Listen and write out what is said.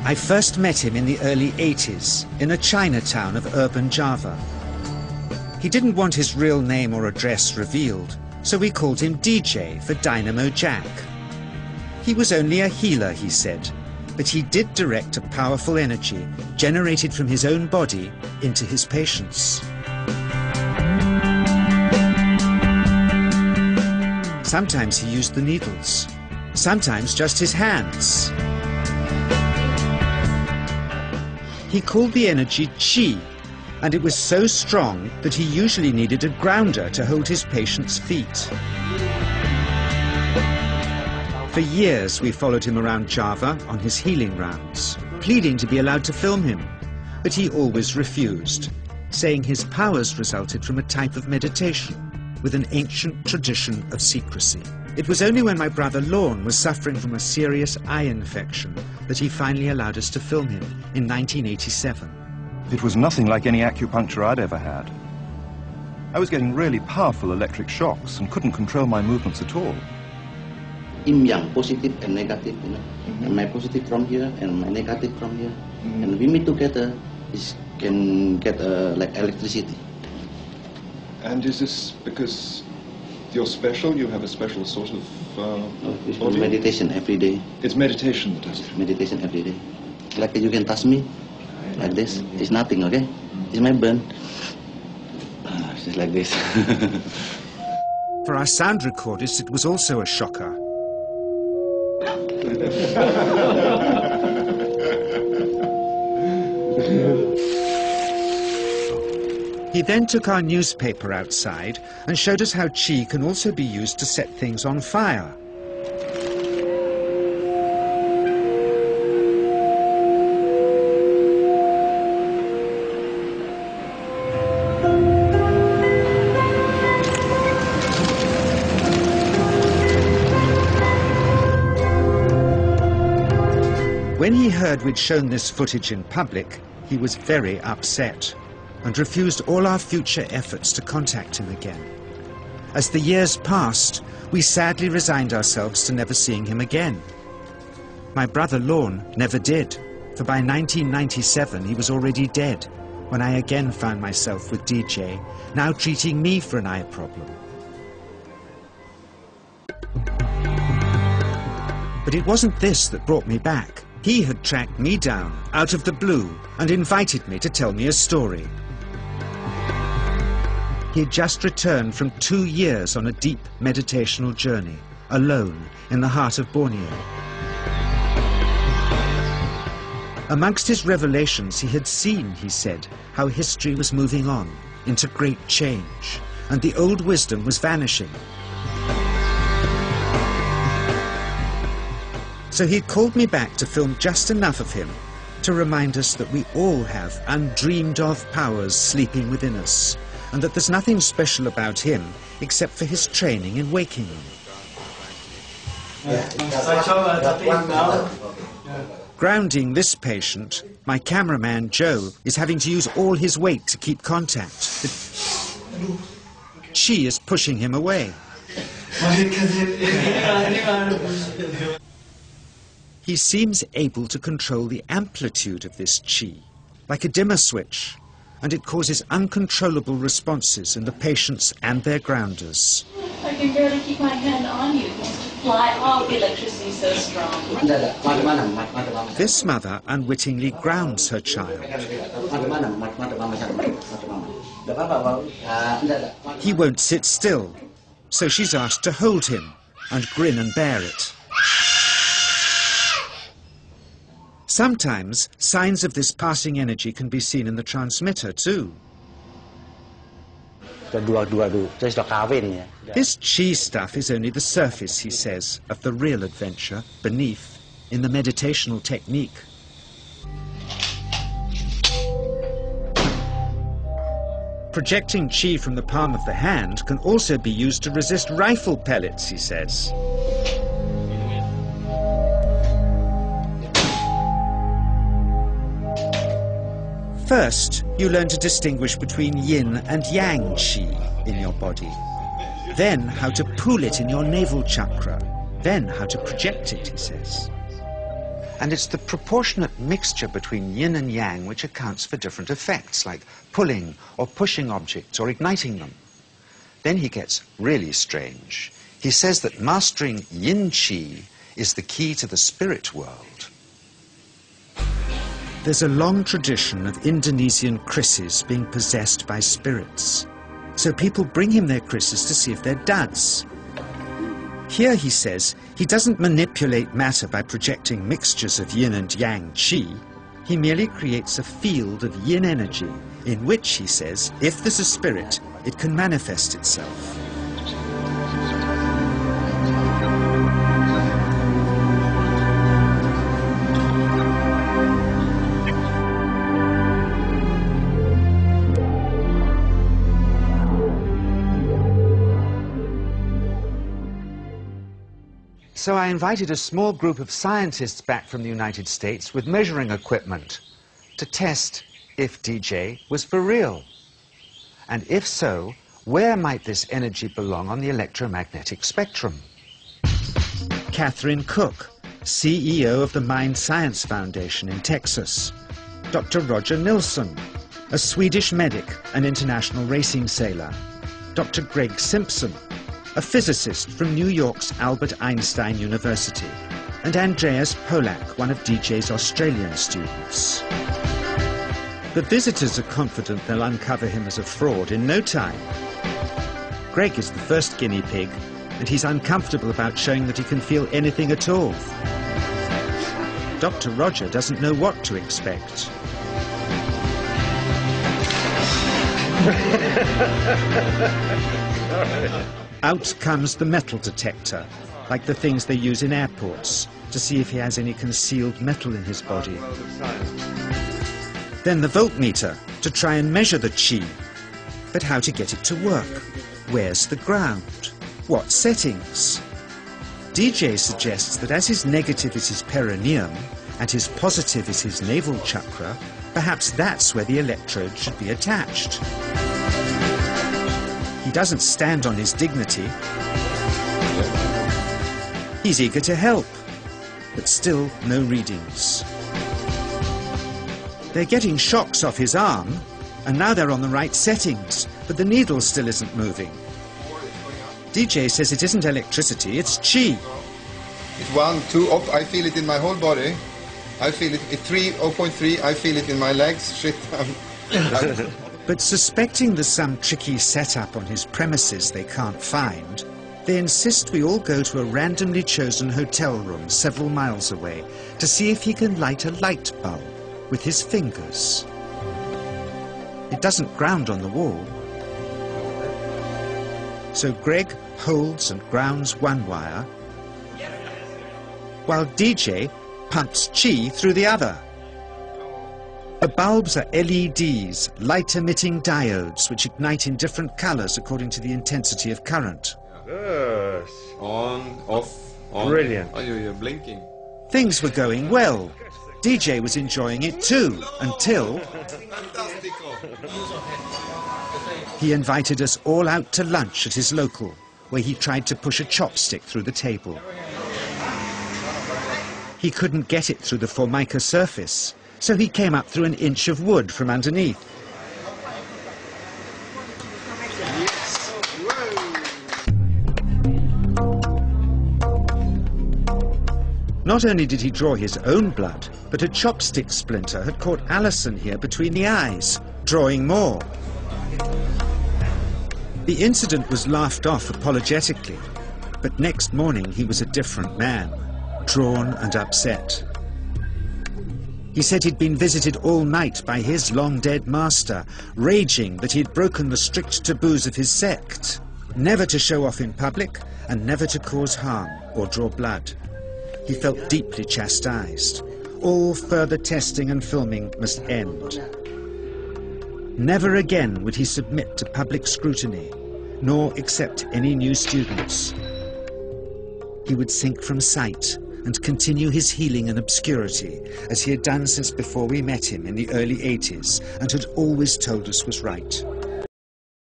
I first met him in the early 80s in a Chinatown of urban Java. He didn't want his real name or address revealed, so we called him DJ for Dynamo Jack. He was only a healer, he said, but he did direct a powerful energy generated from his own body into his patients. Sometimes he used the needles, sometimes just his hands. He called the energy Qi, and it was so strong that he usually needed a grounder to hold his patients' feet. For years we followed him around Java on his healing rounds, pleading to be allowed to film him, but he always refused, saying his powers resulted from a type of meditation with an ancient tradition of secrecy. It was only when my brother Lorne was suffering from a serious eye infection that he finally allowed us to film him in 1987. It was nothing like any acupuncture I'd ever had. I was getting really powerful electric shocks and couldn't control my movements at all. Yin yang, positive and negative, you know. And my positive from here and my negative from here. And we meet together, it can get like electricity. And is this because you're special? You have a special sort of it's meditation every day. It's meditation that does it? Meditation every day. Like you can touch me, like this. It's nothing, okay? It's my burn. It's just like this. For our sound recordist, it was also a shocker. He then took our newspaper outside and showed us how Qi can also be used to set things on fire. When he heard we'd shown this footage in public, he was very upset and refused all our future efforts to contact him again. As the years passed, we sadly resigned ourselves to never seeing him again. My brother Lorne never did, for by 1997 he was already dead, when I again found myself with DJ, now treating me for an eye problem. But it wasn't this that brought me back. He had tracked me down out of the blue and invited me to tell me a story. He had just returned from 2 years on a deep meditational journey, alone in the heart of Borneo. Amongst his revelations, he had seen, he said, how history was moving on into great change, and the old wisdom was vanishing. So he'd called me back to film just enough of him to remind us that we all have undreamed of powers sleeping within us, and that there's nothing special about him except for his training in waking them. Grounding this patient, my cameraman Joe is having to use all his weight to keep contact. Qi is pushing him away. He seems able to control the amplitude of this Qi, like a dimmer switch, and it causes uncontrollable responses in the patients and their grounders. I can barely keep my hand on you. Fly off, the electricity so strong. This mother unwittingly grounds her child. He won't sit still, so she's asked to hold him and grin and bear it. Sometimes, signs of this passing energy can be seen in the transmitter too. This Qi stuff is only the surface, he says, of the real adventure beneath, in the meditational technique. Projecting Qi from the palm of the hand can also be used to resist rifle pellets, he says. First, you learn to distinguish between yin and yang Qi in your body. Then how to pool it in your navel chakra. Then how to project it, he says. And it's the proportionate mixture between yin and yang which accounts for different effects, like pulling or pushing objects or igniting them. Then he gets really strange. He says that mastering yin qi is the key to the spirit world. There's a long tradition of Indonesian krisis being possessed by spirits. So people bring him their krisis to see if they're duds. Here, he says, he doesn't manipulate matter by projecting mixtures of yin and yang qi. He merely creates a field of yin energy in which, he says, if there's a spirit, it can manifest itself. So I invited a small group of scientists back from the United States with measuring equipment to test if DJ was for real. And if so, where might this energy belong on the electromagnetic spectrum? Catherine Cook, CEO of the Mind Science Foundation in Texas. Dr. Roger Nilsson, a Swedish medic and international racing sailor. Dr. Greg Simpson, a physicist from New York's Albert Einstein University, and Andreas Polak, one of DJ's Australian students. The visitors are confident they'll uncover him as a fraud in no time. Greg is the first guinea pig, and he's uncomfortable about showing that he can feel anything at all. Dr. Roger doesn't know what to expect. Out comes the metal detector, like the things they use in airports, to see if he has any concealed metal in his body. Then the voltmeter, to try and measure the qi. But how to get it to work? Where's the ground? What settings? DJ suggests that as his negative is his perineum, and his positive is his navel chakra, perhaps that's where the electrode should be attached. He doesn't stand on his dignity. He's eager to help, but still no readings. They're getting shocks off his arm, and now they're on the right settings, but the needle still isn't moving. DJ says it isn't electricity, it's qi. It's 1, 2, up. I feel it in my whole body. I feel it at 3, 0.3. I feel it in my legs. Shit. But suspecting there's some tricky setup on his premises they can't find, they insist we all go to a randomly chosen hotel room several miles away to see if he can light a light bulb with his fingers. It doesn't ground on the wall. So Greg holds and grounds one wire, while DJ pumps qi through the other. The bulbs are LEDs, light-emitting diodes, which ignite in different colors according to the intensity of current. Yes. On, off, on. Brilliant. Oh, you're blinking. Things were going well. DJ was enjoying it too, until he invited us all out to lunch at his local, where he tried to push a chopstick through the table. He couldn't get it through the formica surface, so he came up through an inch of wood from underneath. Not only did he draw his own blood, but a chopstick splinter had caught Alison here between the eyes, drawing more. The incident was laughed off apologetically, but next morning he was a different man, drawn and upset. He said he'd been visited all night by his long-dead master, raging that he'd broken the strict taboos of his sect, never to show off in public and never to cause harm or draw blood. He felt deeply chastised. All further testing and filming must end. Never again would he submit to public scrutiny, nor accept any new students. He would sink from sight and continue his healing in obscurity, as he had done since before we met him in the early 80s and had always told us was right.